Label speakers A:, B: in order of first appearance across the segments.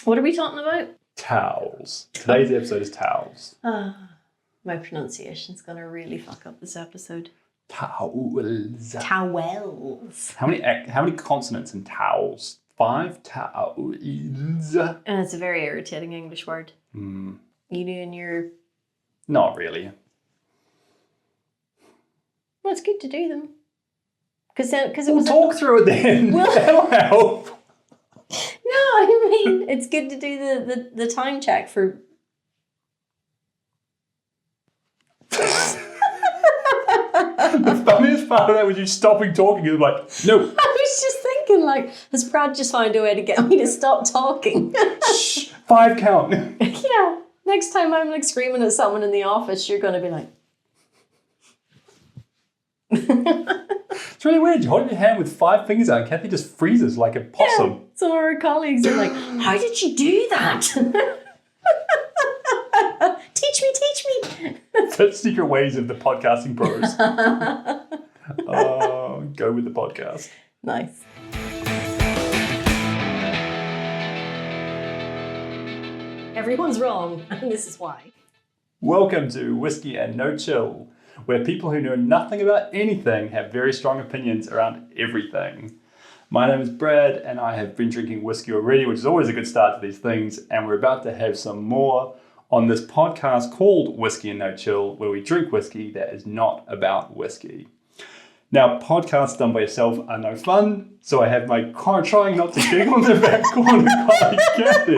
A: What are we talking about?
B: Towels. Today's episode is towels.
A: My pronunciation's going to really fuck up this episode.
B: Towels.
A: Towels.
B: How many consonants in towels? 5 towels.
A: And it's a very irritating English word.
B: Mm.
A: You doing your...
B: Not really.
A: Well, it's good to do them. Because it
B: We'll
A: was...
B: talk through it then. That'll help.
A: No, I mean, it's good to do the time check for...
B: The funniest part of that was you stopping talking and like, no.
A: I was just thinking, like, has Brad just found a way to get me to stop talking?
B: Shh, 5 count.
A: Yeah. Next time I'm like screaming at someone in the office, you're going to be like...
B: It's really weird. You're holding your hand with 5 fingers out and Cathy just freezes like a possum.
A: Yeah. Some of our colleagues are like, how did you do that? Teach me.
B: The secret ways of the podcasting pros. Go with the podcast.
A: Nice. Everyone's wrong, and this is why.
B: Welcome to Whiskey and No Chill, where people who know nothing about anything have very strong opinions around everything. My name is Brad, and I have been drinking whiskey already, which is always a good start to these things, and we're about to have some more on this podcast called Whiskey and No Chill, where we drink whiskey that is not about whiskey. Now, podcasts done by yourself are no fun, so I have my trying not to giggle on the back corner colleague, Cathy,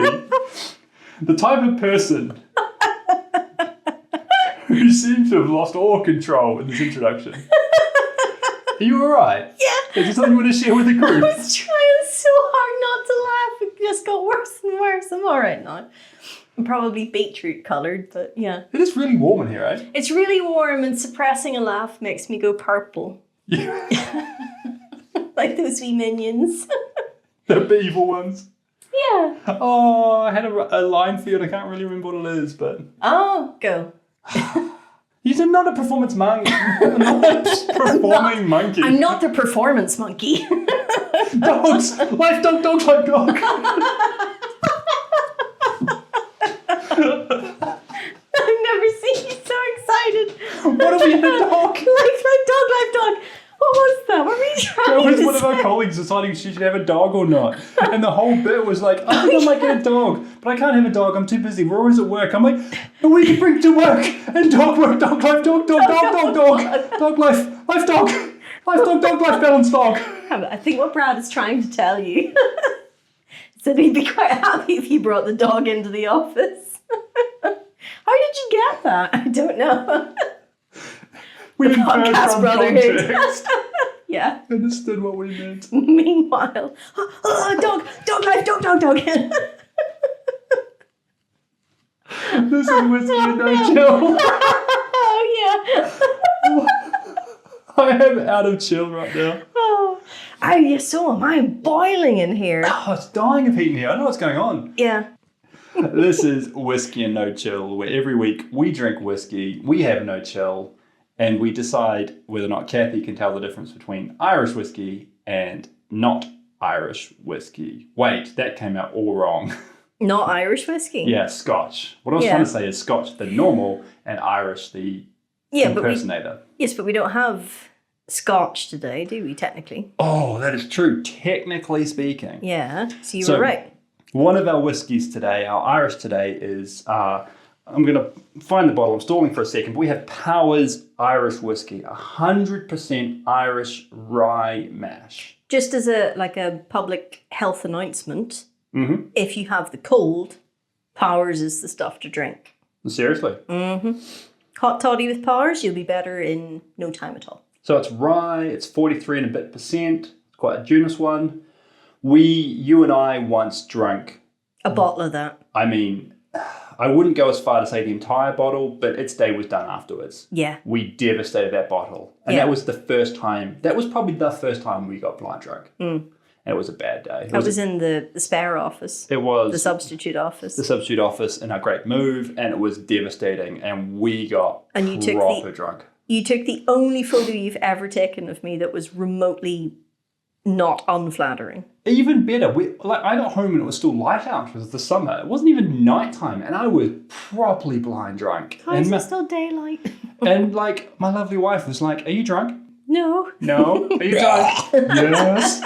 B: the type of person who seems to have lost all control in this introduction. Are you alright?
A: Yeah.
B: Is there something you want to share with the group?
A: I was trying so hard not to laugh. It just got worse and worse. I'm alright now. I'm probably beetroot coloured, but yeah.
B: It is really warm in here, eh?
A: It's really warm, and suppressing a laugh makes me go purple.
B: Yeah.
A: Like those wee minions.
B: The evil ones.
A: Yeah.
B: Oh, I had a line for you and I can't really remember what it is, but...
A: Oh, go.
B: You're not a performance monkey. Not a performing monkey.
A: I'm not the performance monkey.
B: Dogs! Life dog, dog, life dog.
A: I've never seen you so excited.
B: What are we in a dog?
A: Life dog. What was that? What were you trying
B: That was
A: to
B: one of our
A: say?
B: colleagues deciding she should have a dog or not. And the whole bit was like, I think I might get a dog, but I can't have a dog, I'm too busy. We're always at work. I'm like, but we can bring to work and dog work, dog life, dog life, life dog, life balance dog.
A: I think what Brad is trying to tell you is that he'd be quite happy if you brought the dog into the office. How did you get that? I don't know.
B: We
A: The
B: inferred
A: podcast
B: from
A: brotherhood.
B: context.
A: Yeah.
B: Understood what we meant.
A: Meanwhile, dog life, dog.
B: This is Whiskey and No Chill.
A: Oh, yeah.
B: I am out of chill right now.
A: Oh, yeah, so am I. I'm boiling in here.
B: Oh, it's dying of heat in here. I don't know what's going on.
A: Yeah.
B: This is Whiskey and No Chill, where every week we drink whiskey, we have no chill, and we decide whether or not Cathy can tell the difference between Irish whiskey and not Irish whiskey. Wait, that came out all wrong.
A: Not Irish whiskey?
B: Yeah, Scotch. What I was trying to say is Scotch, the normal, and Irish, the impersonator.
A: Yes, but we don't have Scotch today, do we, technically?
B: Oh, that is true, technically speaking.
A: Yeah, so you were right.
B: One of our whiskies today, our Irish today, is, I'm going to find the bottle, I'm stalling for a second, but we have Powers Irish Whiskey, 100% Irish rye mash.
A: Just as a public health announcement, if you have the cold, Powers is the stuff to drink.
B: Seriously?
A: Mm-hmm. Hot toddy with Powers, you'll be better in no time at all.
B: So it's rye, it's 43 and a bit percent, it's quite a Junus one. You and I once drank
A: A bottle of that.
B: I mean, I wouldn't go as far to say the entire bottle, but its day was done afterwards.
A: Yeah.
B: We devastated that bottle. And that was probably the first time we got blind drunk. And it was a bad day.
A: I was in the spare office.
B: It was.
A: The substitute office.
B: The substitute office in a great move, and it was devastating, and we got proper drunk.
A: You took the only photo you've ever taken of me that was remotely not unflattering.
B: Even better, I got home and it was still light out. It was the summer. It wasn't even nighttime, and I was properly blind drunk.
A: How is it still daylight?
B: And like my lovely wife was like, "Are you drunk?"
A: No.
B: No. Are you drunk? Yes.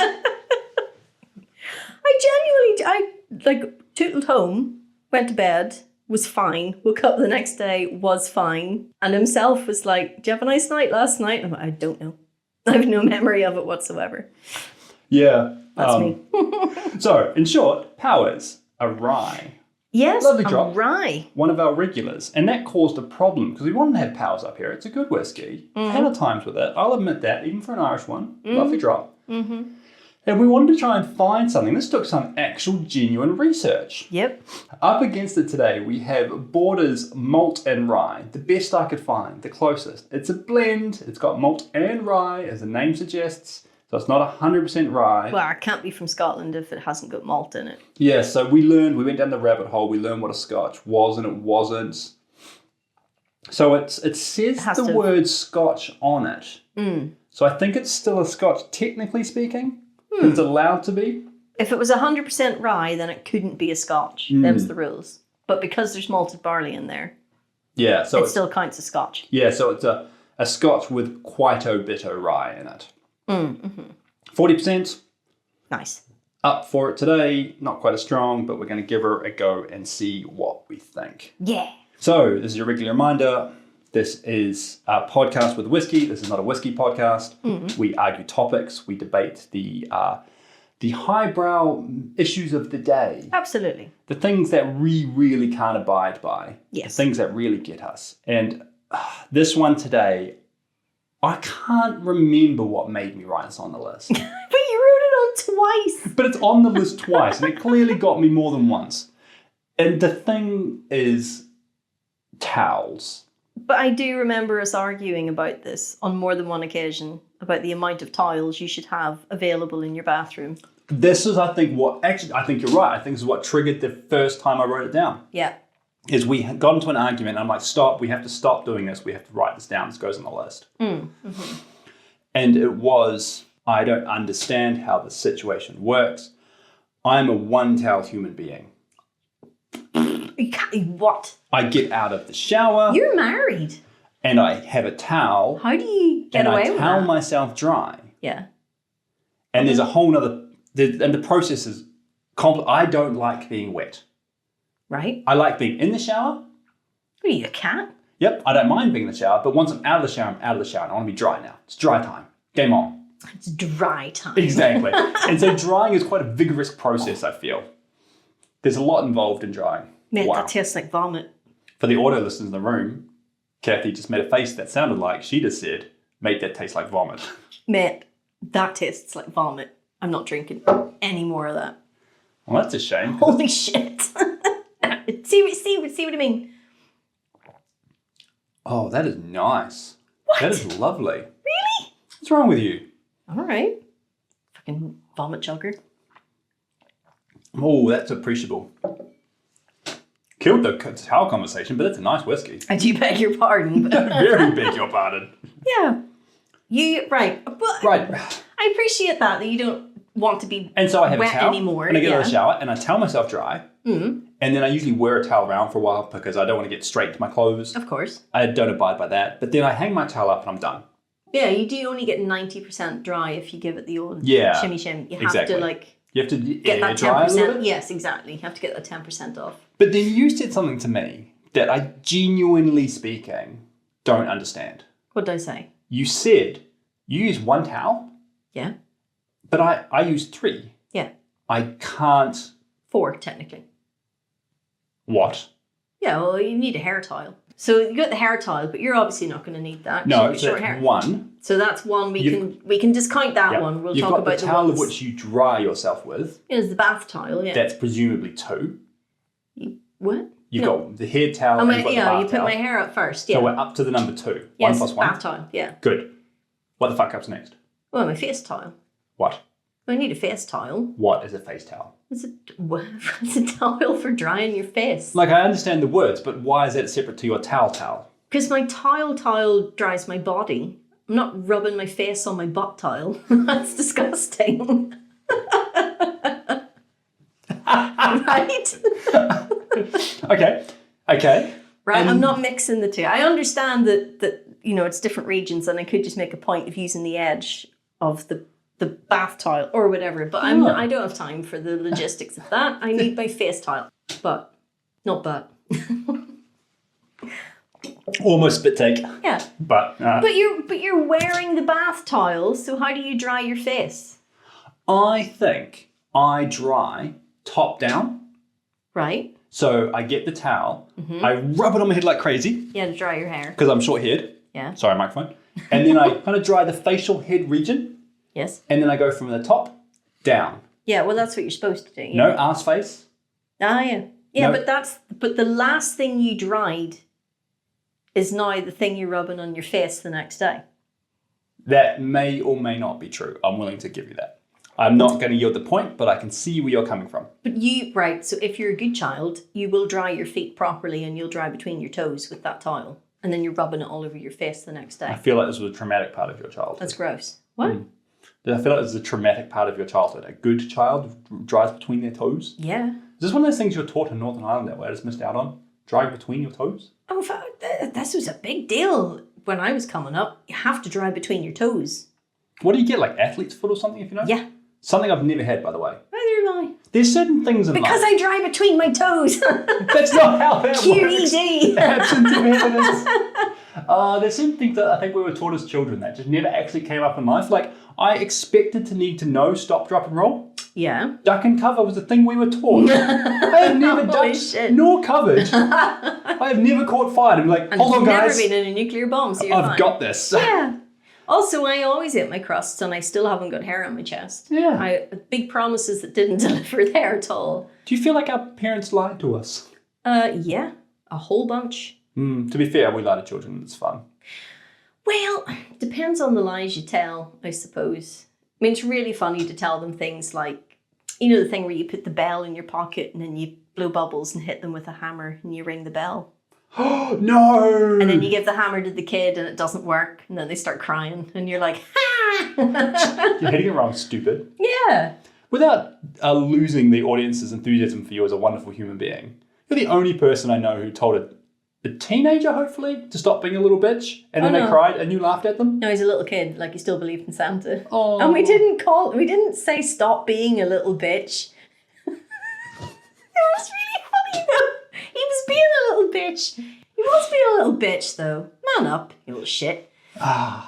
A: I tootled home, went to bed, was fine, woke up the next day, was fine, and himself was like, "Do you have a nice night last night?" I'm like, "I don't know. I have no memory of it whatsoever."
B: Yeah.
A: That's me.
B: So, in short, Powers, a rye.
A: Yes,
B: Lovely
A: a
B: drop.
A: rye.
B: One of our regulars. And that caused a problem because we wanted to have Powers up here. It's a good whiskey. Had our times with it. I'll admit that, even for an Irish one. Lovely drop. Mm-hmm. And we wanted to try and find something. This took some actual genuine research.
A: Yep.
B: Up against it today, we have Borders Malt and Rye. The best I could find, the closest. It's a blend. It's got malt and rye, as the name suggests. So it's not 100% rye.
A: Well, it can't be from Scotland if it hasn't got malt in it.
B: Yeah, so we went down the rabbit hole. We learned what a Scotch was and it wasn't. So it says the word Scotch on it. So I think it's still a Scotch, technically speaking. It's allowed to be.
A: If it was 100% rye, then it couldn't be a Scotch. Them's the rules. But because there's malted barley in there,
B: yeah, so
A: it still counts as Scotch.
B: Yeah, so it's a Scotch with quite a bit of rye in it. 40%.
A: Nice.
B: Up for it today. Not quite as strong, but we're going to give her a go and see what we think.
A: Yeah.
B: So, this is your regular reminder. This is a podcast with whiskey. This is not a whiskey podcast. We argue topics. We debate the highbrow issues of the day.
A: Absolutely.
B: The things that we really can't abide by.
A: Yes.
B: The things that really get us. And this one today, I can't remember what made me write this on the list.
A: But you wrote it on twice.
B: But it's on the list twice, and it clearly got me more than once. And the thing is towels.
A: But I do remember us arguing about this on more than one occasion, about the amount of towels you should have available in your bathroom.
B: This is, I think you're right. I think this is what triggered the first time I wrote it down.
A: Yeah.
B: Is we had got into an argument, and I'm like, stop, we have to stop doing this. We have to write this down. This goes on the list. And it was, I don't understand how the situation works. I'm a one-towel human being.
A: You can't, what?
B: I get out of the shower.
A: You're married.
B: And I have a towel.
A: How do you get away with that?
B: And I towel myself dry.
A: Yeah.
B: And there's a whole nother, and the process is complex. I don't like being wet.
A: Right.
B: I like being in the shower.
A: Are you a cat?
B: Yep, I don't mind being in the shower, but once I'm out of the shower, I'm out of the shower. And I want to be dry now. It's dry time. Game on.
A: It's dry time.
B: Exactly. And so drying is quite a vigorous process, I feel. There's a lot involved in drying.
A: Mate, that tastes like vomit.
B: For the audio listeners in the room, Cathy just made a face that sounded like she just said, "Make that taste like vomit."
A: Mate, that tastes like vomit. I'm not drinking any more of that.
B: Well, that's a shame.
A: Holy shit. see what I mean?
B: Oh, that is nice.
A: What?
B: That is lovely.
A: Really?
B: What's wrong with you?
A: All right. Fucking vomit chugger.
B: Oh, that's appreciable. Killed the towel conversation, but it's a nice whiskey.
A: I do beg your pardon. But
B: Very beg your pardon.
A: yeah. Right. But
B: Right.
A: I appreciate that you don't want to be
B: And so I have
A: wet
B: a towel,
A: anymore.
B: and I get out of the shower, and I towel myself dry. And then I usually wear a towel around for a while because I don't want to get straight to my clothes.
A: Of course.
B: I don't abide by that. But then I hang my towel up and I'm done.
A: Yeah, you do only get 90% dry if you give it the old
B: Yeah,
A: shimmy shim. You have
B: exactly.
A: to
B: You have to
A: get that
B: dry a little
A: 10%.
B: bit.
A: Yes, exactly. You have to get that 10% off.
B: But then you said something to me that I genuinely speaking don't understand.
A: What did I say?
B: You said you use one towel,
A: Yeah.
B: but I use three.
A: Yeah.
B: I can't.
A: 4, technically.
B: What?
A: Yeah, well, you need a hair towel. So you got the hair towel, but you're obviously not going to need that. 'cause
B: No,
A: you've got
B: so
A: short
B: that's
A: hair.
B: one.
A: So that's one we can discount that
B: Yeah.
A: one. We'll
B: You've
A: talk
B: got
A: about
B: the towel
A: ones.
B: of which you dry yourself with.
A: Is the bath towel, yeah.
B: That's presumably 2.
A: What?
B: You've
A: No.
B: got the hair towel.
A: Oh,
B: and you've got the bath
A: you put
B: towel.
A: my hair up first, yeah.
B: So we're up to the number 2.
A: Yes,
B: 1 plus 1.
A: bath towel, yeah.
B: Good. What the fuck comes next?
A: Well, my face towel.
B: What?
A: I need a face towel.
B: What is a face towel?
A: It's a towel for drying your face.
B: Like, I understand the words, but why is that separate to your towel?
A: Because my towel dries my body, I'm not rubbing my face on my butt tile. That's disgusting. Right?
B: Okay.
A: Right, I'm not mixing the two. I understand that it's different regions, and I could just make a point of using the edge of the bath tile or whatever, but I don't have time for the logistics of that. I need my face tile. But not butt.
B: Almost spit take.
A: Yeah.
B: But
A: you're wearing the bath tile, so how do you dry your face?
B: I think I dry top down.
A: Right.
B: So I get the towel, I rub it on my head like crazy.
A: Yeah, to dry your hair.
B: Because I'm short-haired.
A: Yeah.
B: Sorry, microphone. And then I kind of dry the facial head region.
A: Yes.
B: And then I go from the top down.
A: Yeah, well, that's what you're supposed to do. Yeah.
B: No arse face.
A: Ah, yeah. Yeah,
B: No.
A: but the last thing you dried is now the thing you're rubbing on your face the next day.
B: That may or may not be true. I'm willing to give you that. I'm not going to yield the point, but I can see where you're coming from.
A: But right, so if you're a good child, you will dry your feet properly and you'll dry between your toes with that towel. And then you're rubbing it all over your face the next day.
B: I feel like this was a traumatic part of your childhood.
A: That's gross. What?
B: I feel like this is a traumatic part of your childhood. A good child dries between their toes.
A: Yeah.
B: Is this one of those things you were taught in Northern Ireland that way I just missed out on? Dry between your toes?
A: Oh, this was a big deal when I was coming up. You have to dry between your toes.
B: What do you get, like athlete's foot or something, if you know?
A: Yeah.
B: Something I've never had, by the way.
A: Neither am I.
B: There's certain things in
A: Because
B: life.
A: I dry between my toes.
B: That's not how that works.
A: QED.
B: Absence of evidence. There's some things that I think we were taught as children that just never actually came up in life. Like, I expected to need to know stop, drop, and roll.
A: Yeah.
B: Duck and cover was the thing we were taught. I have never ducked nor covered. I have never caught fire and be like, hold on, guys.
A: Never been in a nuclear bomb, so you're
B: I've
A: fine.
B: got this.
A: Yeah. Also, I always ate my crusts and I still haven't got hair on my chest.
B: Yeah.
A: Big promises that didn't deliver there at all.
B: Do you feel like our parents lied to us?
A: Yeah. A whole bunch.
B: To be fair, we lie to children. It's fun.
A: Well, depends on the lies you tell, I suppose. I mean, it's really funny to tell them things like, the thing where you put the bell in your pocket and then you blow bubbles and hit them with a hammer and you ring the bell.
B: Oh, no!
A: And then you give the hammer to the kid and it doesn't work and then they start crying and you're like, ha!
B: You're hitting it wrong, stupid.
A: Yeah.
B: Without losing the audience's enthusiasm for you as a wonderful human being, you're the only person I know who told a teenager, hopefully, to stop being a little bitch, and then they cried and you laughed at them.
A: No, he's a little kid, like he still believed in Santa.
B: Oh.
A: And we didn't say stop being a little bitch. It was really funny though. He was being a little bitch. He was being a little bitch though. Man up, you little shit.
B: I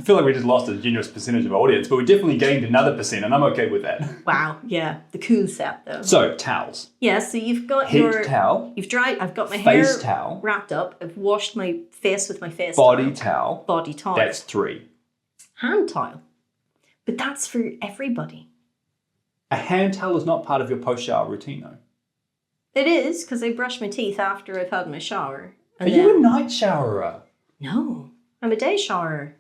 B: feel like we just lost a generous percentage of our audience, but we definitely gained another percent, and I'm okay with that.
A: Wow, yeah, the cool set though.
B: So, towels.
A: Yeah, so you've got
B: Head towel.
A: You've dried. I've got my
B: Face
A: hair
B: towel.
A: wrapped up. I've washed my face with my face
B: Body
A: towel.
B: towel.
A: Body towel.
B: That's 3.
A: Hand towel. But that's for everybody.
B: A hand towel is not part of your post-shower routine, though.
A: It is, because I brush my teeth after I've had my shower.
B: Are you a night showerer?
A: No, I'm a day showerer.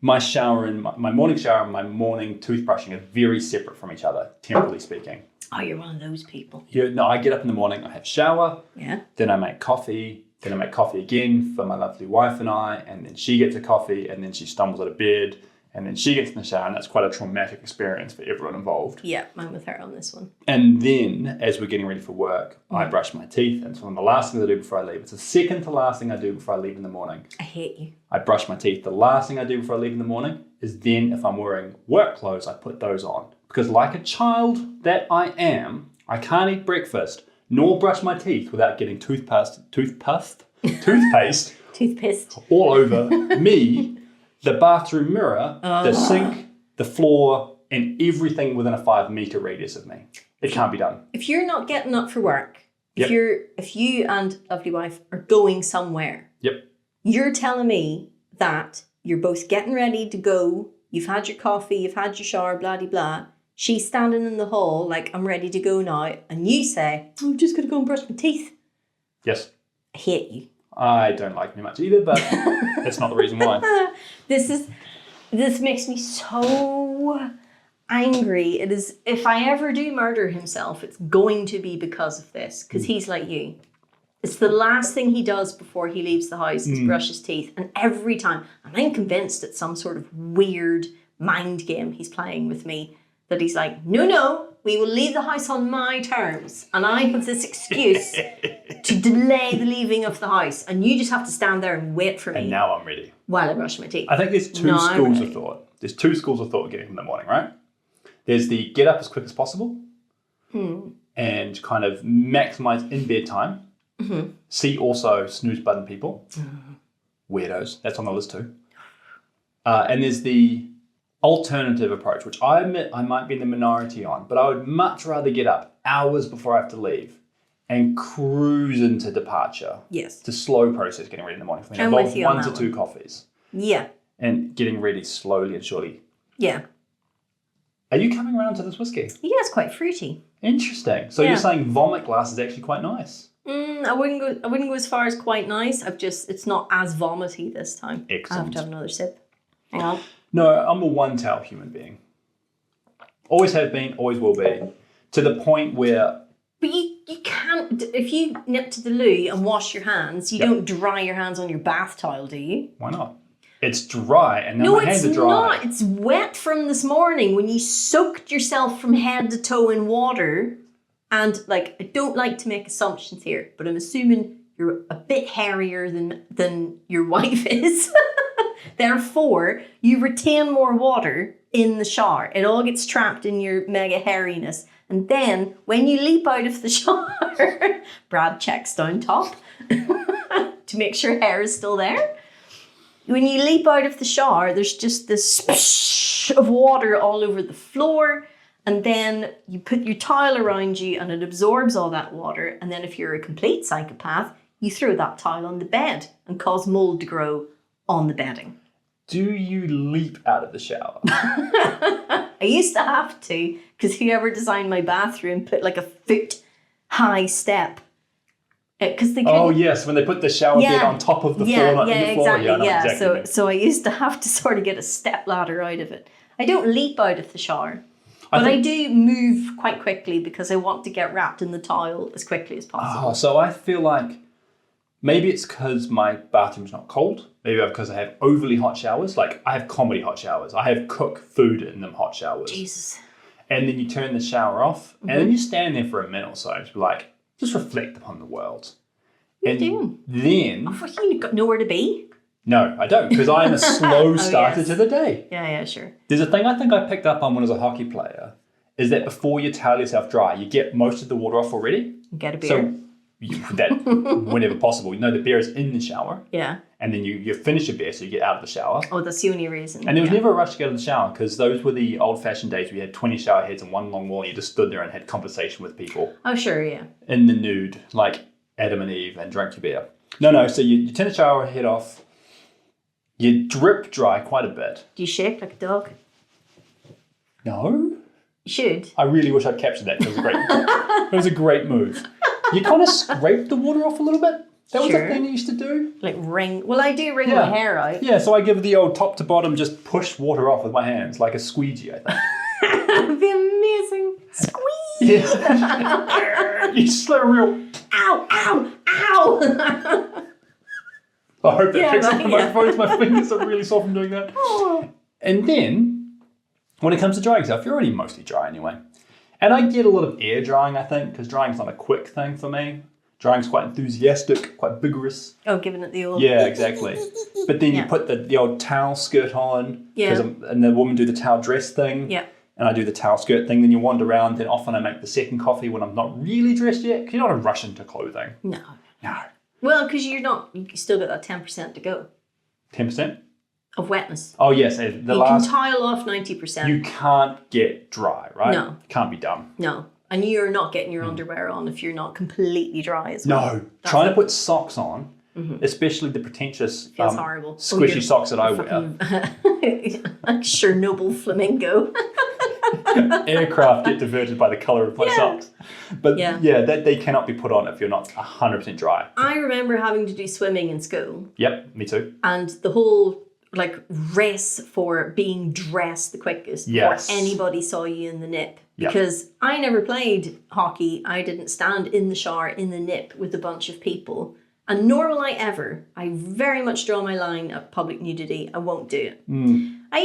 B: My shower and my morning shower and my morning toothbrushing are very separate from each other, temporally speaking.
A: Oh, you're one of those people.
B: Yeah, no, I get up in the morning, I have shower,
A: Yeah.
B: then I make coffee, then I make coffee again for my lovely wife and I, and then she gets a coffee, and then she stumbles out of bed, and then she gets in the shower, and that's quite a traumatic experience for everyone involved.
A: Yeah, I'm with her on this one.
B: And then, as we're getting ready for work, I brush my teeth, and it's one of the last things I do before I leave. It's the second to last thing I do before I leave in the morning.
A: I hate you.
B: I brush my teeth. The last thing I do before I leave in the morning is then, if I'm wearing work clothes, I put those on. Because like a child that I am, I can't eat breakfast, nor brush my teeth without getting toothpaste
A: Toothpaste.
B: all over me, the bathroom mirror, the sink, the floor, and everything within a 5-meter radius of me. It can't be done.
A: If you're not getting up for work,
B: Yep.
A: if you and lovely wife are going somewhere,
B: Yep.
A: you're telling me that you're both getting ready to go, you've had your coffee, you've had your shower, blah, blah, blah. She's standing in the hall like, I'm ready to go now. And you say, I'm just going to go and brush my teeth.
B: Yes.
A: I hate you.
B: I don't like me much either, but that's not the reason why.
A: This makes me so angry. It is, if I ever do murder himself, it's going to be because of this. Because he's like you. It's the last thing he does before he leaves the house is brush his teeth. And every time, and I'm convinced it's some sort of weird mind game he's playing with me, that he's like, no, we will leave the house on my terms. And I have this excuse to delay the leaving of the house. And you just have to stand there and wait for me.
B: And now I'm ready.
A: While I brush my teeth.
B: I think there's two schools of thought. There's two schools of thought getting up in the morning, right? There's the get up as quick as possible and kind of maximize in bed time. See also snooze button people. Weirdos. That's on the list too. And there's the alternative approach, which I admit I might be in the minority on, but I would much rather get up hours before I have to leave and cruise into departure.
A: Yes.
B: It's a slow process getting ready in the morning for me.
A: I'm with you on
B: one to
A: that
B: two
A: one.
B: coffees.
A: Yeah.
B: And getting ready slowly and surely.
A: Yeah.
B: Are you coming around to this whiskey?
A: Yeah, it's quite fruity.
B: Interesting. So you're saying vomit glass is actually quite nice?
A: I wouldn't go as far as quite nice. It's not as vomity this time.
B: Excellent.
A: I have to have another sip. Hang on.
B: No, I'm a one-tail human being. Always have been, always will be. To the point where...
A: But you can't... If you nip to the loo and wash your hands, you don't dry your hands on your bath towel, do you?
B: Why not? It's dry and now my hands are dry.
A: No, it's not. It's wet from this morning when you soaked yourself from head to toe in water. And, like, I don't like to make assumptions here, but I'm assuming you're a bit hairier than your wife is. Therefore, you retain more water in the shower. It all gets trapped in your mega hairiness. And then, when you leap out of the shower, Brad checks down top to make sure hair is still there. When you leap out of the shower, there's just this splash of water all over the floor. And then you put your towel around you and it absorbs all that water. And then if you're a complete psychopath, you throw that towel on the bed and cause mold to grow on the bedding.
B: Do you leap out of the shower?
A: I used to have to, because whoever designed my bathroom put like a foot-high step. Because they
B: Oh, yes, when they put the shower bed on top of the floor, not in the floor.
A: Exactly.
B: Yeah, exactly.
A: So I used to have to sort of get a step ladder out of it. I don't leap out of the shower. But I do move quite quickly because I want to get wrapped in the towel as quickly as possible.
B: Oh, so I feel like maybe it's because my bathroom's not cold. Maybe because I have overly hot showers. Like, I have comedy hot showers. I have cook food in them hot showers.
A: Jesus.
B: And then you turn the shower off, and then you stand there for a minute or so, just reflect upon the world.
A: What are you doing?
B: Then...
A: Oh, you've got nowhere to be?
B: No, I don't, because I am a slow starter to the day.
A: Yeah, sure.
B: There's a thing I think I picked up on when I was a hockey player, is that before you towel yourself dry, you get most of the water off already.
A: Get a beer.
B: So that, whenever possible, the beer is in the shower.
A: Yeah.
B: And then you finish your beer, so you get out of the shower.
A: Oh, that's the only reason.
B: And there was never a rush to get out of the shower, because those were the old-fashioned days where you had 20 shower heads and one long wall, and you just stood there and had conversation with people.
A: Oh, sure, yeah.
B: In the nude, like Adam and Eve, and drank your beer. No, so you turn the shower head off, you drip dry quite a bit.
A: Do you shake like a dog?
B: No.
A: You should.
B: I really wish I'd captured that. It was great. It was a great move. You kind of scrape the water off a little bit. That was a thing you used to do.
A: Like wring. Well, I do wring my hair out.
B: Yeah, so I give the old top to bottom, just push water off with my hands, like a squeegee, I think.
A: That'd be amazing. Squeeze.
B: Yeah. You just let a real...
A: Ow.
B: I hope that picks up the microphone. My fingers are really sore from doing that.
A: Oh.
B: And then, when it comes to drying yourself, you're already mostly dry anyway. And I get a lot of air drying, I think, because drying's not a quick thing for me. Drying's quite enthusiastic, quite vigorous.
A: Oh, giving it the old...
B: Yeah, exactly. But then you put the old towel skirt on. Yeah. And the women do the towel dress thing.
A: Yeah.
B: And I do the towel skirt thing. Then you wander around. Then often I make the second coffee when I'm not really dressed yet. Because you're not in a rush into clothing.
A: No.
B: No.
A: Well, because you still got that 10% to go.
B: 10%?
A: Of wetness.
B: Oh, yes.
A: You can tile off 90%.
B: You can't get dry, right?
A: No.
B: Can't be done.
A: No. And you're not getting your underwear on if you're not completely dry as well.
B: No. Trying to put socks on, especially the pretentious
A: feels horrible.
B: squishy socks that I wear.
A: Like Chernobyl flamingo.
B: Aircraft get diverted by the colour of my socks. But they cannot be put on if you're not 100% dry.
A: I remember having to do swimming in school.
B: Yep, me too.
A: And the whole like race for being dressed the quickest
B: Yes.
A: before anybody saw you in the nip. Because I never played hockey. I didn't stand in the shower in the nip with a bunch of people. And nor will I ever. I very much draw my line at public nudity. I won't do it. I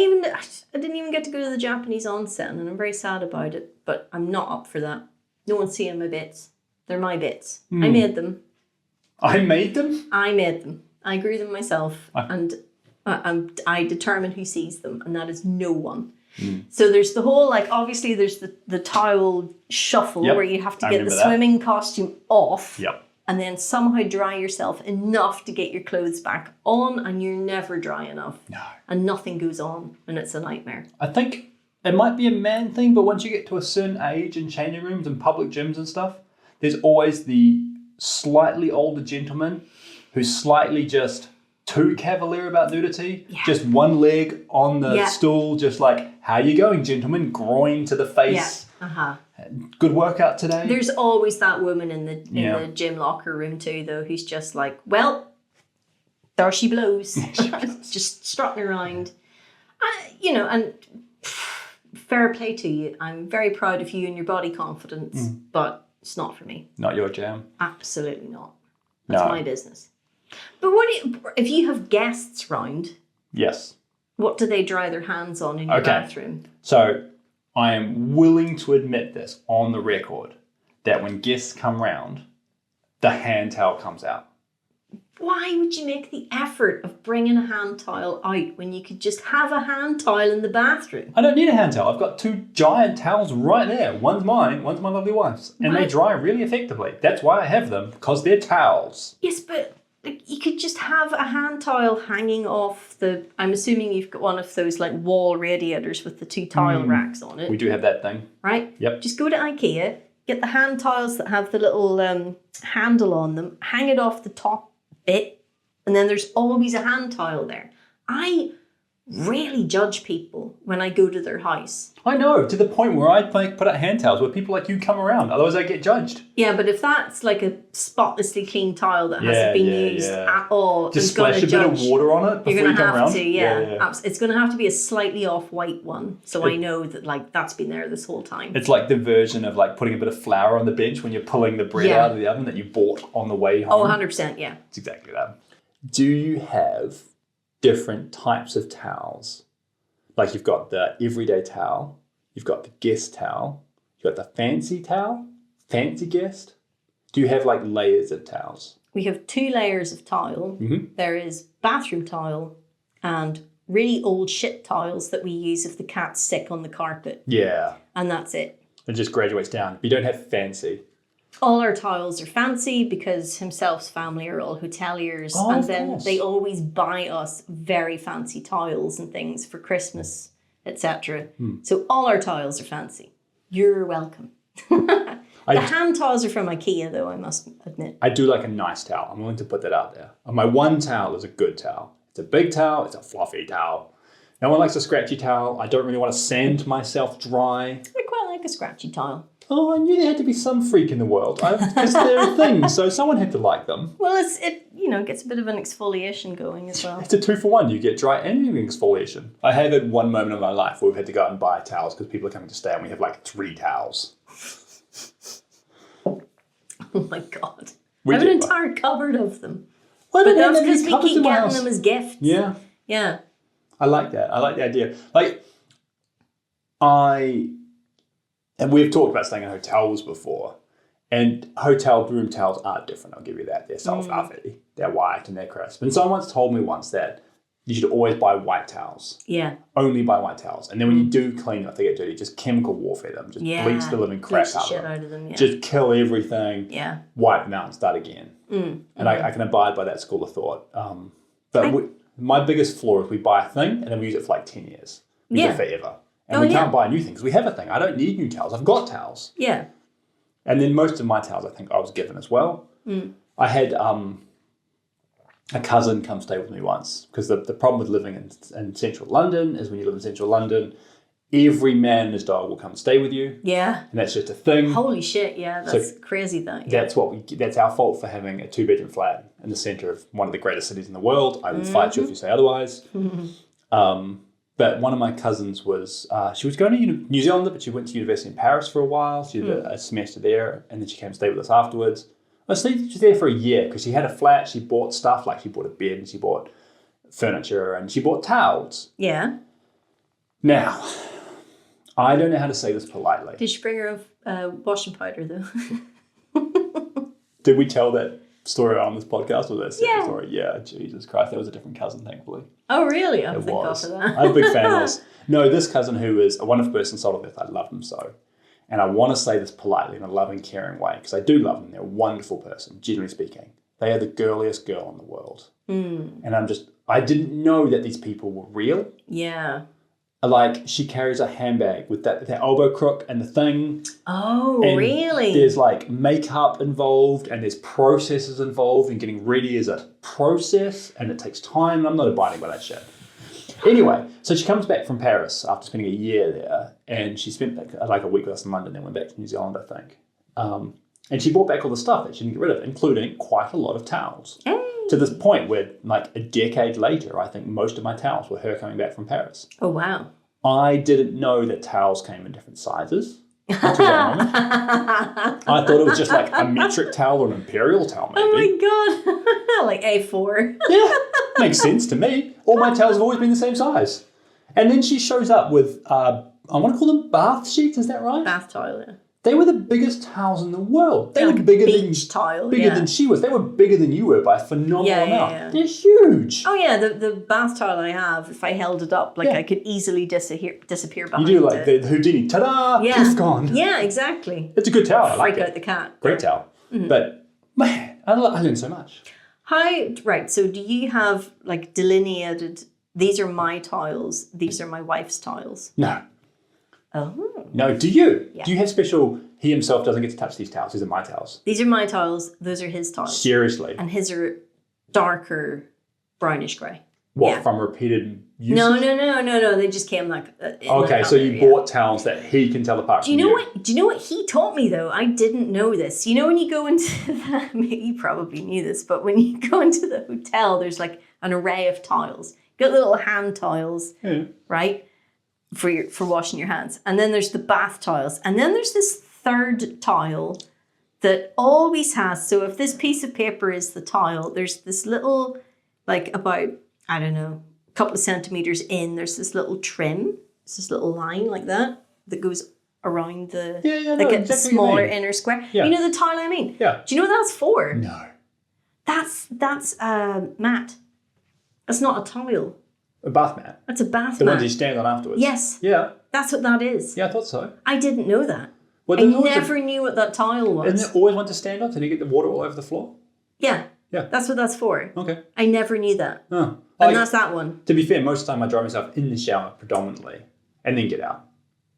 A: didn't even get to go to the Japanese onsen, and I'm very sad about it. But I'm not up for that. No one's seeing my bits. They're my bits. I made them.
B: I made them?
A: I made them. I grew them myself, and I determine who sees them, and that is no one. So there's the whole, like, obviously there's the towel shuffle where you have to get the swimming costume off and then somehow dry yourself enough to get your clothes back on, and you're never dry enough.
B: No.
A: And nothing goes on, and it's a nightmare.
B: I think it might be a man thing, but once you get to a certain age in changing rooms and public gyms and stuff, there's always the slightly older gentleman who's slightly just too cavalier about nudity. Just one leg on the stool, just like, how you going, gentlemen? Groin to the face. Good workout today.
A: There's always that woman in the gym locker room too, though, who's just like, well, there she blows. Just strutting around. And fair play to you. I'm very proud of you and your body confidence, but it's not for me.
B: Not your jam.
A: Absolutely not. That's my business. But if you have guests round?
B: Yes.
A: What do they dry their hands on in your bathroom?
B: So I am willing to admit this on the record, that when guests come round, the hand towel comes out.
A: Why would you make the effort of bringing a hand towel out when you could just have a hand towel in the bathroom?
B: I don't need a hand towel. I've got 2 giant towels right there. One's mine, one's my lovely wife's. And they dry really effectively. That's why I have them, because they're towels.
A: Yes, but you could just have a hand towel hanging off I'm assuming you've got one of those like wall radiators with the 2 towel racks on it.
B: We do have that thing.
A: Right?
B: Yep.
A: Just go to IKEA, get the hand towels that have the little handle on them, hang it off the top bit, and then there's always a hand towel there. I really judge people when I go to their house.
B: I know, to the point where I put out hand towels where people like you come around, otherwise I get judged.
A: Yeah, but if that's like a spotlessly clean towel that hasn't been used at all,
B: just splash a bit of water on it before you come around.
A: It's going to have to be a slightly off-white one, so I know that like that's been there this whole time.
B: It's like the version of like putting a bit of flour on the bench when you're pulling the bread out of the oven that you bought on the way home.
A: Oh, 100%, yeah.
B: It's exactly that. Do you have different types of towels? Like you've got the everyday towel, you've got the guest towel, you've got the fancy towel, fancy guest. Do you have like layers of towels?
A: We have 2 layers of towel. There is bathroom towel and really old shit towels that we use if the cat's sick on the carpet. Yeah. And that's it.
B: It just graduates down. But you don't have fancy.
A: All our towels are fancy because himself's family are all hoteliers, and then they always buy us very fancy towels and things for Christmas, etc. So all our towels are fancy. You're welcome. The hand towels are from IKEA, though, I must admit.
B: I do like a nice towel. I'm willing to put that out there. And my one towel is a good towel. It's a big towel. It's a fluffy towel. No one likes a scratchy towel. I don't really want to sand myself dry.
A: I quite like a scratchy towel.
B: Oh, I knew there had to be some freak in the world. Because they're a thing, so someone had to like them.
A: Well, it gets a bit of an exfoliation going as well.
B: It's a 2-for-1. You get dry and exfoliation. I have had one moment in my life where we've had to go out and buy towels because people are coming to stay, and we have like 3 towels.
A: Oh my God. I have an entire cupboard of them.
B: But
A: that's because we keep getting them as gifts.
B: Yeah.
A: Yeah.
B: I like that. I like the idea. And we've talked about staying in hotels before, and hotel room towels are different, I'll give you that. They're fluffy, they're white and they're crisp. And someone once told me once that you should always buy white towels. Yeah. Only buy white towels. And then when you do clean them, if they get dirty, just chemical warfare them. Just bleach the living crap out of them. Just kill everything. Yeah. Wipe them out and start again. And I can abide by that school of thought. My biggest flaw is we buy a thing and then we use it for like 10 years. We use it forever. And we can't buy new things. We have a thing. I don't need new towels. I've got towels. Yeah. And then most of my towels, I think I was given as well. I had a cousin come stay with me once because the problem with living in central London is when you live in central London, every man and his dog will come and stay with you.
A: Yeah.
B: And that's just a thing.
A: Holy shit, yeah, that's crazy that. Yeah.
B: That's our fault for having a 2-bedroom flat in the centre of one of the greatest cities in the world. I will fight you if you say otherwise. But one of my cousins was, she was going to New Zealand, but she went to university in Paris for a while. She did a semester there, and then she came to stay with us afterwards. I stayed she was there for a year because she had a flat. She bought stuff, like she bought a bed, and she bought furniture, and she bought towels.
A: Yeah.
B: Now, I don't know how to say this politely.
A: Did she bring her washing powder, though?
B: Did we tell that story on this podcast, or that second story? Yeah, Jesus Christ, that was a different cousin, thankfully.
A: Oh, really?
B: It
A: thank God
B: was.
A: for that.
B: I'm a big fan of this. No, this cousin who is a wonderful person, soul of earth, I love them so. And I want to say this politely in a loving, caring way, because I do love them. They're a wonderful person, generally speaking. They are the girliest girl in the world. And I didn't know that these people were real.
A: Yeah.
B: Like, she carries a handbag with that elbow crook and the thing.
A: Oh,
B: and
A: really?
B: There's like makeup involved, and there's processes involved, and getting ready is a process, and it takes time. And I'm not abiding by that shit. Anyway, so she comes back from Paris after spending a year there, and she spent like a week with us in London, then went back to New Zealand, I think. And she brought back all the stuff that she didn't get rid of, including quite a lot of towels.
A: Hey.
B: To this point where, like, a decade later, I think most of my towels were her coming back from Paris.
A: Oh, wow.
B: I didn't know that towels came in different sizes. I thought it was just like a metric towel or an imperial towel, maybe.
A: Oh my God. Like A4.
B: Yeah, makes sense to me. All my towels have always been the same size. And then she shows up with, I want to call them bath sheets, is that right?
A: Bath towel, yeah.
B: They were the biggest towels in the world. They
A: They're
B: were
A: like a
B: bigger
A: beach tile,
B: bigger than she was. They were bigger than you were by a phenomenal amount.
A: Yeah.
B: They're huge.
A: Oh yeah, the bath towel I have, if I held it up, like I could easily disappear behind
B: You do like
A: it.
B: the Houdini, ta-da,
A: Yeah.
B: poof, gone.
A: Yeah, exactly.
B: It's a good towel, I like
A: Freak
B: it.
A: out the cat.
B: Great towel. But, man, I learned so much.
A: Right, so do you have like delineated, these are my tiles, these are my wife's tiles?
B: No.
A: Oh.
B: No, do you?
A: Yeah.
B: Do you have special, he himself doesn't get to touch these towels, these are my towels?
A: These are my tiles, those are his tiles.
B: Seriously?
A: And his are darker brownish grey.
B: What,
A: Yeah.
B: from repeated use?
A: No, they just came like in
B: Okay,
A: the
B: so you
A: colour,
B: bought towels that he can tell apart
A: Do
B: from
A: you know
B: you.
A: what? Do you know what he taught me though? I didn't know this. You know when you go into the, you probably knew this, but when you go into the hotel, there's like an array of tiles. You got little hand tiles, right, for washing your hands, and then there's the bath tiles, and then there's this third tile that always has. So if this piece of paper is the tile, there's this little, like about I don't know, a couple of centimeters in. There's this little trim. It's this little line like that goes around the like a
B: exactly
A: smaller inner square.
B: Yeah.
A: You know the tile I mean?
B: Yeah.
A: Do you know what that's for?
B: No.
A: That's mat. That's not a tile.
B: A bath mat?
A: That's a bath
B: The
A: mat.
B: ones you stand on afterwards?
A: Yes.
B: Yeah.
A: That's what that is.
B: Yeah, I thought so.
A: I didn't know that.
B: Well,
A: I
B: there's always
A: never knew what that tile was.
B: Isn't there always one to stand on so you get the water all over the floor?
A: Yeah.
B: Yeah.
A: That's what that's for.
B: Okay.
A: I never knew that.
B: Oh.
A: And that's that one.
B: To be fair, most of the time I dry myself in the shower predominantly and then get out.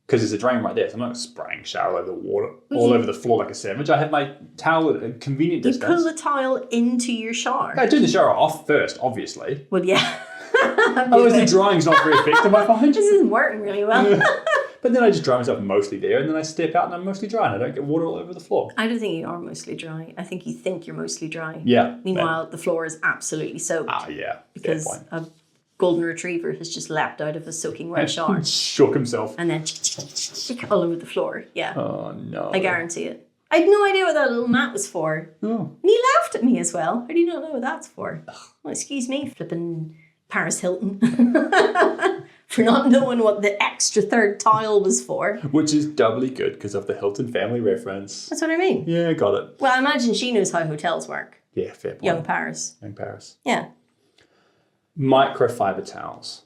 B: Because there's a drain right there, so I'm not spraying shower all over the water, all over the floor like a savage. I have my towel at a convenient
A: You
B: distance.
A: pull the tile into your shower.
B: I turn the shower off first, obviously.
A: Well, yeah.
B: Otherwise the drying's not very effective, I find.
A: This isn't working really well.
B: But then I just dry myself mostly there, and then I step out and I'm mostly dry, and I don't get water all over the floor.
A: I don't think you are mostly dry. I think you think you're mostly dry.
B: Yeah.
A: Meanwhile, the floor is absolutely soaked.
B: Ah, yeah.
A: Because
B: Fair point.
A: a golden retriever has just leapt out of a soaking wet shower.
B: Shook himself.
A: And then all over the floor. Yeah.
B: Oh, no.
A: I guarantee it. I had no idea what that little mat was for.
B: Oh.
A: And he laughed at me as well. How do you not know what that's for? Well, excuse me, flipping Paris Hilton. For not knowing what the extra third tile was for.
B: Which is doubly good because of the Hilton family reference.
A: That's what I mean.
B: Yeah, got it.
A: Well, I imagine she knows how hotels work.
B: Yeah, fair point.
A: Young Paris.
B: Young Paris.
A: Yeah.
B: Microfiber towels.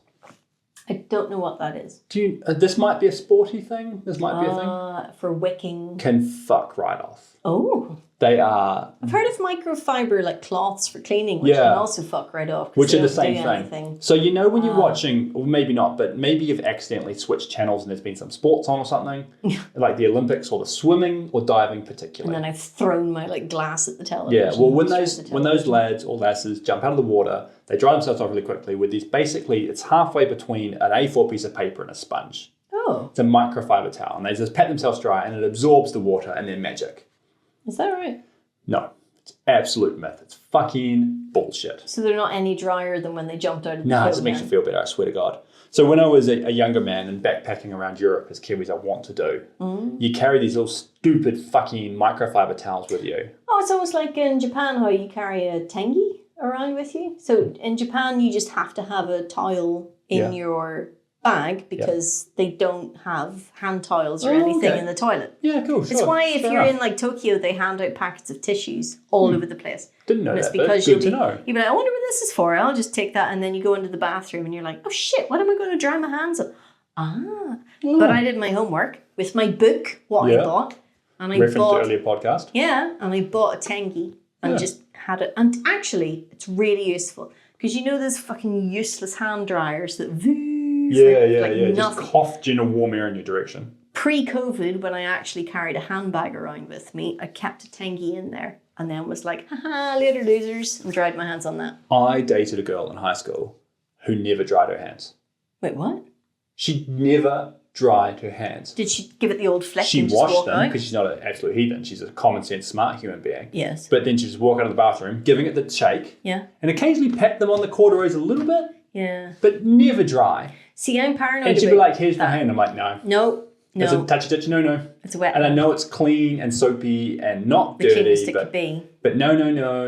A: I don't know what that is.
B: Do you? This might be a sporty thing. This might be a thing.
A: For wicking.
B: Can fuck right off.
A: Oh.
B: They are.
A: I've heard of microfiber like cloths for cleaning, which can also fuck right off.
B: Which
A: they
B: are the
A: don't
B: same
A: do
B: thing.
A: anything.
B: So you know when you're watching, or maybe not, but maybe you've accidentally switched channels and there's been some sports on or something, like the Olympics or the swimming or diving particularly.
A: And then I've thrown my like glass at the television.
B: Yeah, well, when those lads or lasses jump out of the water, they dry themselves off really quickly with these. Basically, it's halfway between an A4 piece of paper and a sponge.
A: Oh.
B: It's a microfiber towel, and they just pat themselves dry, and it absorbs the water, and they're magic.
A: Is that right?
B: No, it's absolute myth. It's fucking bullshit.
A: So they're not any drier than when they jumped out of the
B: No, it
A: boat
B: just makes you
A: then?
B: feel better, I swear to God. So when I was a younger man and backpacking around Europe, as Kiwis I want to do, you carry these little stupid fucking microfiber towels with you.
A: Oh, it's almost like in Japan how you carry a tengi around with you. So in Japan, you just have to have a towel in your bag because they don't have hand towels or anything in the toilet.
B: Yeah, cool, sure.
A: It's why if
B: Fair
A: you're
B: enough.
A: in like Tokyo, they hand out packets of tissues all over the place.
B: Didn't know
A: And
B: that,
A: it's because
B: but good to know.
A: you'll be like, I wonder what this is for. I'll just take that, and then you go into the bathroom and you're like, oh shit, what am I going to dry my hands on? But I did my homework with my book, what I bought. And I
B: Reference
A: bought
B: to earlier podcast.
A: and I bought a tengi and just had it. And actually, it's really useful because you know those fucking useless hand dryers that
B: Just
A: nothing.
B: cough in a warm air in your direction.
A: Pre-COVID, when I actually carried a handbag around with me, I kept a tengi in there and then was like, haha, later losers, and dried my hands on that.
B: I dated a girl in high school who never dried her hands.
A: Wait, what?
B: She never dried her hands.
A: Did she give it the old flick
B: She
A: and just
B: washed
A: walk
B: them
A: out?
B: because she's not an absolute heathen. She's a common sense, smart human being.
A: Yes.
B: But then she just walk out of the bathroom, giving it the shake,
A: Yeah.
B: and occasionally pat them on the corduroys a little bit,
A: Yeah.
B: but never dry.
A: See, I'm paranoid
B: And she'd be
A: about
B: like, "Here's my hand." I'm like, "No,
A: No.
B: it's a touchy. No."
A: It's wet.
B: And I know it's clean and soapy and not
A: The cleanest
B: dirty,
A: it could be.
B: but no,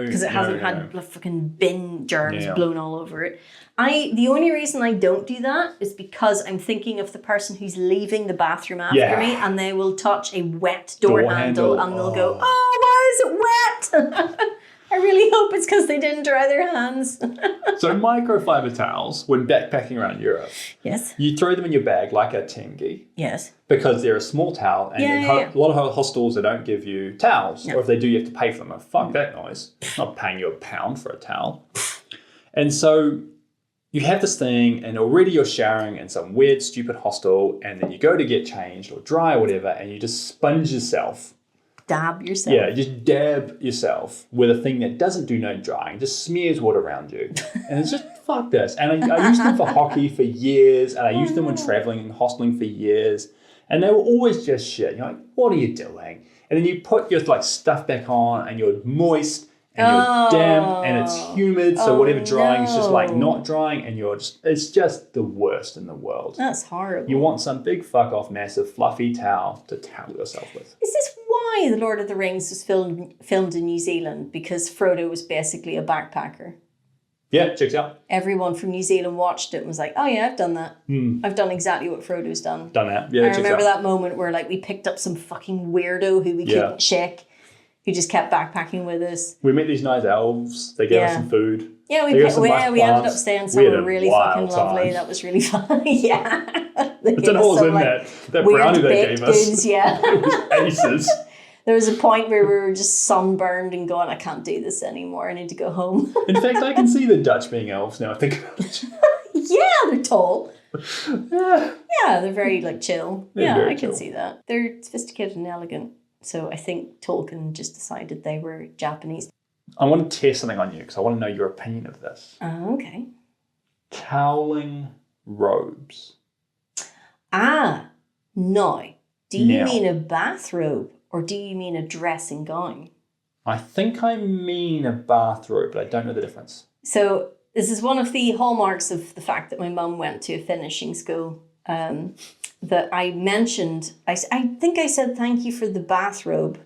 A: Because it hasn't
B: no.
A: had fucking bin germs
B: Yeah.
A: blown all over it. The only reason I don't do that is because I'm thinking of the person who's leaving the bathroom after me, and they will touch a wet door handle and they'll go, "Oh, why is it wet?" I really hope it's because they didn't dry their hands.
B: So microfiber towels, when backpacking around Europe,
A: Yes.
B: you throw them in your bag like a tengi
A: Yes.
B: because they're a small towel, and a lot of hostels they don't give you towels, or if they do, you have to pay for them. Oh, fuck that noise! I'm not paying you £1 for a towel. And so you have this thing, and already you're showering in some weird, stupid hostel, and then you go to get changed or dry or whatever, and you just sponge yourself.
A: Dab yourself.
B: Yeah, just dab yourself with a thing that doesn't do no drying, just smears water around you. And it's just, fuck this. And I used them for hockey for years, and I used them when traveling and hosteling for years. And they were always just shit. You're like, what are you doing? And then you put your stuff back on, and you're moist, and you're damp, and it's humid, so whatever drying is just like not drying, and it's just the worst in the world.
A: That's horrible.
B: You want some big fuck off massive fluffy towel to towel yourself with.
A: Is this why The Lord of the Rings was filmed in New Zealand? Because Frodo was basically a backpacker.
B: Yeah, checks out.
A: Everyone from New Zealand watched it and was like, oh yeah, I've done that. I've done exactly what Frodo's done.
B: Done that. Yeah,
A: I
B: checks
A: remember
B: out.
A: that moment where we picked up some fucking weirdo who we couldn't shake, who just kept backpacking with us.
B: We met these nice elves. They gave us some food.
A: Yeah, we
B: They gave us some nice
A: ended up
B: plants.
A: staying
B: We
A: somewhere
B: had a
A: really
B: wild
A: fucking lovely.
B: time.
A: That was really fun. Yeah.
B: It's an holes in that brownie they gave us.
A: Goods, yeah.
B: It was aces.
A: There was a point where we were just sunburned and going, I can't do this anymore. I need to go home.
B: In fact, I can see the Dutch being elves now. I think about it.
A: Yeah, they're tall.
B: Yeah.
A: Yeah, they're very chill.
B: They're
A: Yeah,
B: very
A: I can
B: chill.
A: see that. They're sophisticated and elegant. So I think Tolkien just decided they were Japanese.
B: I want to test something on you because I want to know your opinion of this.
A: Okay.
B: Toweling robes.
A: No. Do you
B: Now.
A: mean a bathrobe or do you mean a dressing gown?
B: I think I mean a bathrobe, but I don't know the difference.
A: So this is one of the hallmarks of the fact that my mum went to a finishing school. That I mentioned, I think I said thank you for the bathrobe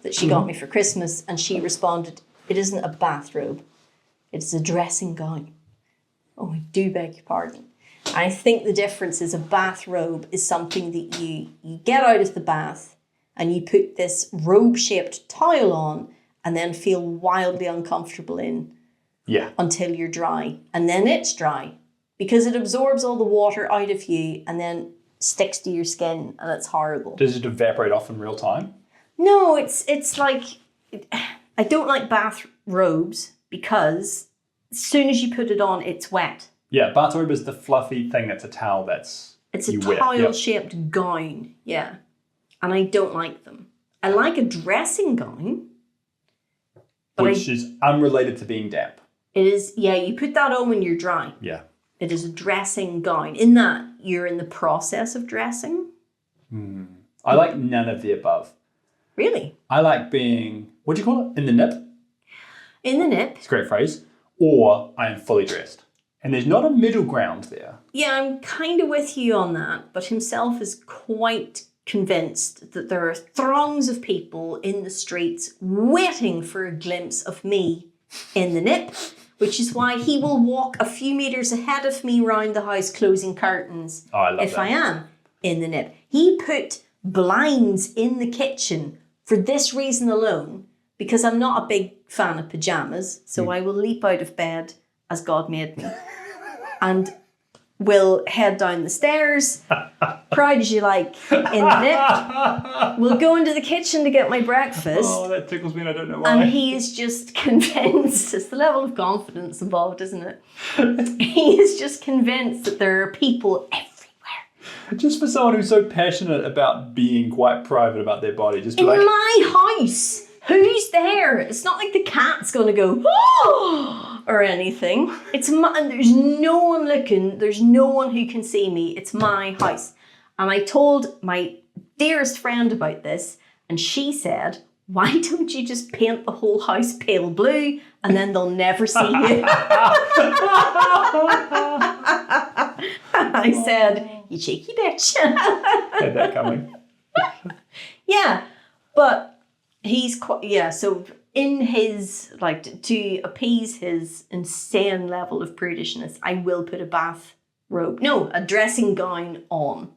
A: that she got me for Christmas, and she responded, it isn't a bathrobe, it's a dressing gown. Oh, I do beg your pardon. I think the difference is a bathrobe is something that you get out of the bath and you put this robe-shaped towel on and then feel wildly uncomfortable in until you're dry. And then it's dry because it absorbs all the water out of you and then sticks to your skin, and it's horrible.
B: Does it evaporate off in real time?
A: No, it's like, I don't like bath robes because as soon as you put it on, it's wet.
B: Yeah, bathrobe is the fluffy thing that's a towel that's
A: It's a
B: you wear.
A: towel-shaped gown, yeah. And I don't like them. I like a dressing gown. But
B: Which is unrelated to being damp.
A: It is, yeah, you put that on when you're dry.
B: Yeah.
A: It is a dressing gown. In that, you're in the process of dressing.
B: I like none of the above.
A: Really?
B: I like being, what do you call it? In the nip?
A: In the nip.
B: It's a great phrase. Or I am fully dressed. And there's not a middle ground there.
A: Yeah, I'm kind of with you on that, but himself is quite convinced that there are throngs of people in the streets waiting for a glimpse of me in the nip, which is why he will walk a few metres ahead of me round the house closing curtains
B: I love
A: if
B: that.
A: I am in the nip. He put blinds in the kitchen for this reason alone, because I'm not a big fan of pyjamas, so I will leap out of bed as God made me and will head down the stairs, proud as you like, in the nip. We'll go into the kitchen to get my breakfast.
B: Oh, that tickles me and I don't know why.
A: And he is just convinced, it's the level of confidence involved, isn't it? He is just convinced that there are people everywhere.
B: Just for someone who's so passionate about being quite private about their body, just be
A: In
B: like,
A: my house, who's there? It's not like the cat's going to go, oh, or anything. And there's no one looking. There's no one who can see me. It's my house. And I told my dearest friend about this, and she said, why don't you just paint the whole house pale blue and then they'll never see you? I said, you cheeky bitch.
B: had that coming.
A: Yeah, but he's quite, yeah, so in his, like, to appease his insane level of prudishness, I will put a dressing gown on,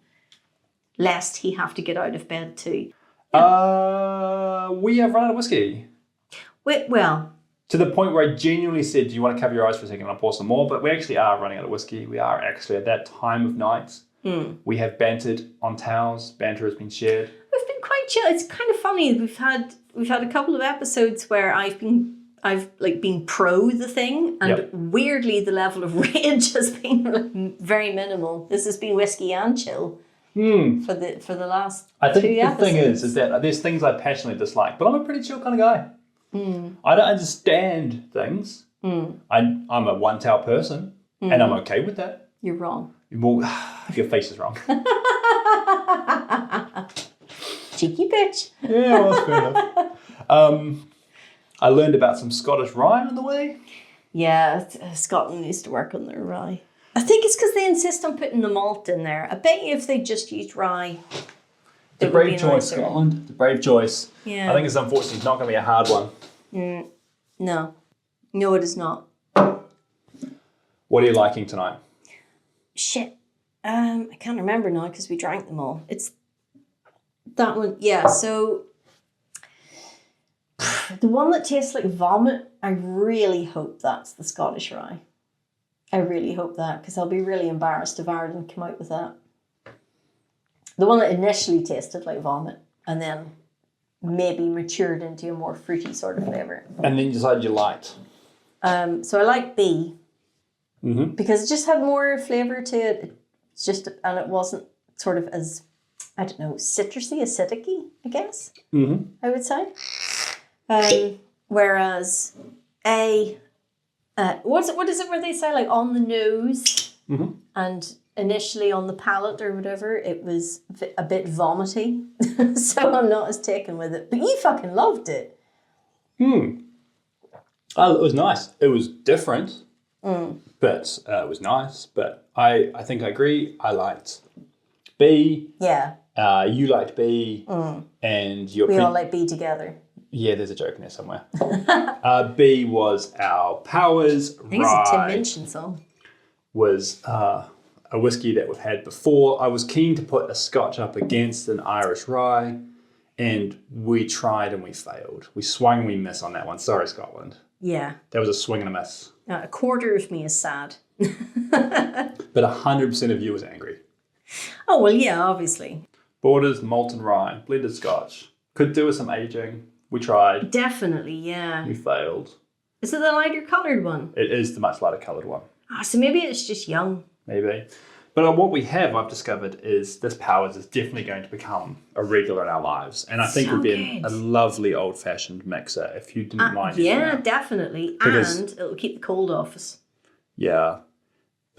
A: lest he have to get out of bed too.
B: We have run out of whiskey.
A: Well,
B: To the point where I genuinely said, do you want to cover your eyes for a second? I'll pour some more. But we actually are running out of whiskey. We are actually at that time of night. We have bantered on towels. Banter has been shared.
A: we've been quite chill. It's kind of funny. We've had a couple of episodes where I've been pro the thing, and weirdly the level of rage has been very minimal. This has been whiskey and chill for the last
B: I think
A: two
B: the
A: episodes.
B: thing is that there's things I passionately dislike, but I'm a pretty chill kind of guy. I don't understand things. I'm a one-tail person, and I'm okay with that.
A: You're wrong.
B: Well, your face is wrong.
A: Cheeky bitch.
B: Yeah, well, that's fair enough. I learned about some Scottish rye on the way.
A: Yeah, Scotland needs to work on their rye. I think it's because they insist on putting the malt in there. I bet you if they just used rye,
B: It's a brave choice, Scotland. It's a brave choice.
A: Yeah.
B: I think it's unfortunately not going to be a hard one.
A: No, it is not.
B: What are you liking tonight?
A: Shit. I can't remember now because we drank them all. It's that one. Yeah, so the one that tastes like vomit, I really hope that's the Scottish rye. I really hope that, because I'll be really embarrassed if Ireland come out with that. The one that initially tasted like vomit and then maybe matured into a more fruity sort of flavour.
B: And then you decided you liked.
A: So I like B because it just had more flavour to it. It's just, and it wasn't sort of as, I don't know, citrusy, acidic-y, I guess, I would say. Whereas A, what is it where they say, like, on the nose and initially on the palate or whatever, it was a bit vomity. So I'm not as taken with it. But you fucking loved it.
B: Oh, it was nice. It was different, but it was nice. But I think I agree. I liked B.
A: Yeah.
B: You liked B. And
A: We all like B together.
B: Yeah, there's a joke in there somewhere. B was our Powers.
A: I think it's a Tim Minchin song.
B: Was a whiskey that we've had before. I was keen to put a Scotch up against an Irish rye, and we tried and we failed. We swung and we missed on that one. Sorry, Scotland.
A: Yeah.
B: That was a swing and a miss.
A: A quarter of me is sad.
B: But 100% of you was angry.
A: Oh, well, yeah, obviously.
B: Borders Malt Rye, blended Scotch. Could do with some aging. We tried.
A: Definitely, yeah.
B: We failed.
A: Is it the lighter coloured one?
B: It is the much lighter coloured one.
A: So maybe it's just young.
B: Maybe. But what we have, I've discovered, is this Powers is definitely going to become a regular in our lives. And I think it would be a lovely old-fashioned mixer if you didn't mind.
A: Yeah, definitely. And it'll keep the cold off us.
B: Yeah.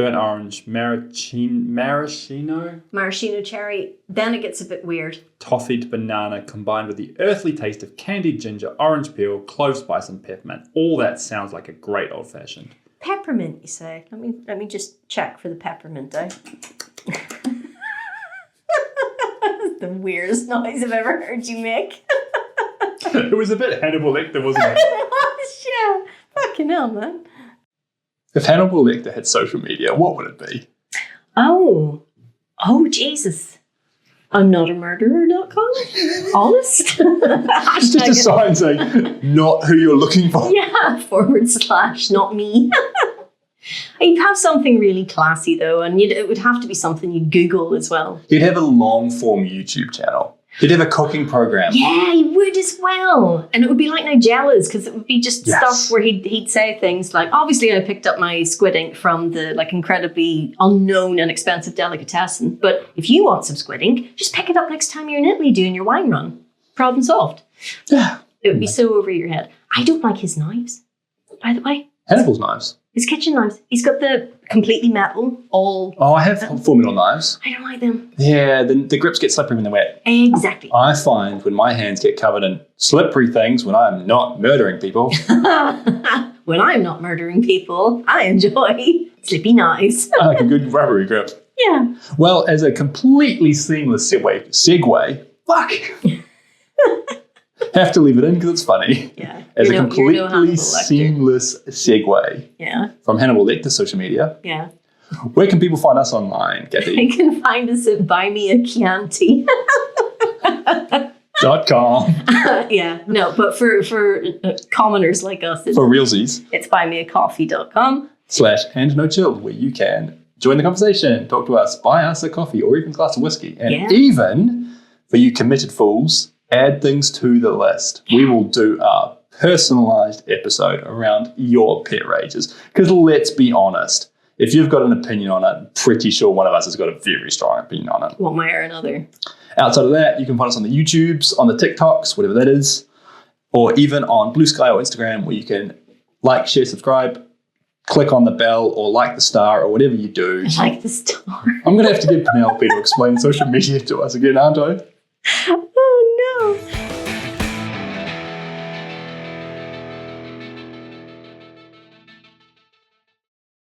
B: burnt orange, maraschino,
A: Maraschino cherry. Then it gets a bit weird.
B: toffeed banana combined with the earthly taste of candied ginger, orange peel, clove spice, and peppermint. All that sounds like a great old-fashioned.
A: Peppermint, you say? Let me just check for the peppermint, eh? The weirdest noise I've ever heard you make.
B: It was a bit Hannibal Lecter, wasn't it?
A: It was, yeah. Fucking hell, man.
B: If Hannibal Lecter had social media, what would it be?
A: Oh, Jesus. I'm not a murderer.com. Honest.
B: It's just a sign saying, not who you're looking for.
A: Yeah, / not me. You'd have something really classy though, and it would have to be something you'd Google as well.
B: You'd have a long-form YouTube channel. You'd have a cooking program.
A: Yeah, you would as well. And it would be like Nigella's, because it would be just stuff where he'd say things like, obviously I picked up my squid ink from the incredibly unknown and expensive delicatessen, but if you want some squid ink, just pick it up next time you're in Italy doing your wine run. Problem solved.
B: Yeah.
A: It would be so over your head. I don't like his knives, by the way.
B: Hannibal's knives.
A: His kitchen knives. He's got the completely metal, all...
B: Oh, I have formidable knives.
A: I don't like them.
B: Yeah, the grips get slippery when they're wet.
A: Exactly.
B: I find when my hands get covered in slippery things when I'm not murdering people.
A: When I'm not murdering people, I enjoy slippy knives.
B: I like a good rubbery grip.
A: Yeah.
B: Well, as a completely seamless segue, fuck! Have to leave it in because it's funny.
A: Yeah.
B: As a
A: You're no
B: completely
A: Hannibal Lecter.
B: seamless segue
A: Yeah.
B: from Hannibal Lecter social media,
A: Yeah.
B: where can people find us online, Cathy?
A: You can find us at buymeachianti.com. Yeah. No, but for commoners like us,
B: For realsies.
A: it's buymeacoffee.com.
B: /andnochill, where you can join the conversation, talk to us, buy us a coffee or even a glass of whiskey. And even, for you committed fools, add things to the list. We will do a personalised episode around your pet rages. Because let's be honest, if you've got an opinion on it, I'm pretty sure one of us has got a very strong opinion on it.
A: One way or another.
B: Outside of that, you can find us on the YouTubes, on the TikToks, whatever that is, or even on Blue Sky or Instagram, where you can like, share, subscribe, click on the bell or like the star or whatever you do.
A: I like the star.
B: I'm going to have to get Penelope to explain social media to us again, aren't I?